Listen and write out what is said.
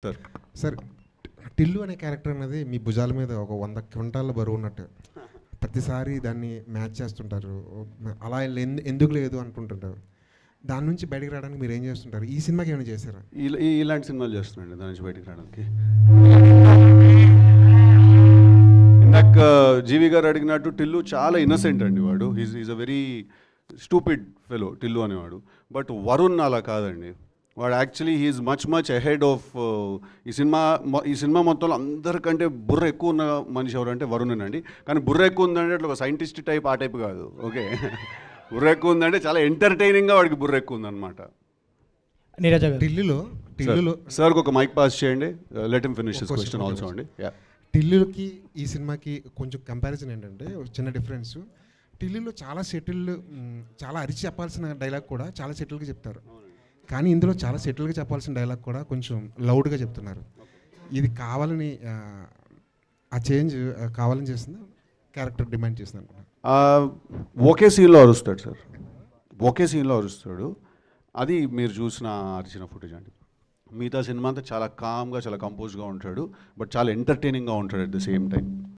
Sir sir, Tillu అనే character అనేది మీ భుజాల మీద ఒక 100 క్వింటాల బరువు ఉన్నట్టు ప్రతిసారి దాన్ని మ్యాచ్ చేస్తుంటారు. అలా ఎందుకు లేదు అంటుంటుంటారు. దాని నుంచి బయటకు రావడానికి మీరు ఏం చేస్తుంటారు? ఈ సినిమాకి ఏమైనా చేశారా? ఇలాంటి సినిమాలు చేస్తున్నాండి దాని నుంచి బయటికి రావడానికి. ఇందాక జీవి గారు అడిగినట్టు టిల్లు చాలా ఇన్నసెంట్ అండి. వాడు is a very stupid fellow Tillu అనేవాడు. బట్ వరుణ్ అలా కాదండి. వాడు actually he's much ahead of ఈ సినిమా మొత్తంలో అందరికంటే బుర్ర ఎక్కువ ఉన్న మనిషి ఎవరంటే వరుణ్ అండి. కానీ బుర్ర ఎక్కువ ఉందంటే అట్లా ఒక సైంటిస్ట్ టైప్ ఆ టైప్ కాదు. ఓకే, బుర్ర ఎక్కువ ఉందంటే చాలా ఎంటర్టైనింగ్గా వాడికి బుర్ర ఎక్కువ ఉందన్నమాట. టిల్లులో సార్కి ఒక మైక్ పాస్ చేయండి. Let him finish his question also అండి. టిల్లుకి ఈ సినిమాకి కొంచెం కంపారిజన్ ఏంటంటే చిన్న డిఫరెన్స్. టిల్లులో చాలా సెటిల్, చాలా అరిచి చెప్పాల్సిన డైలాగ్ కూడా చాలా సెటిల్గా చెప్తారు. కానీ ఇందులో చాలా సెటిల్గా చెప్పాల్సిన డైలాగ్ కూడా కొంచెం లౌడ్గా చెప్తున్నారు. ఇది కావాలని ఆ చేంజ్ కావాలని చేసింది, క్యారెక్టర్ డిమాండ్ చేసింది అనుకున్నా. ఒకే సీన్లో అరుస్తాడు సార్, ఒకే సీన్లో అరుస్తాడు. అది మీరు అరిచిన ఫుటేజ్ అండి. మిగతా సినిమా అంతా చాలా కామ్గా చాలా కంపోజ్గా ఉంటాడు, బట్ చాలా ఎంటర్టైనింగ్గా ఉంటాడు అట్ ద సేమ్ టైం.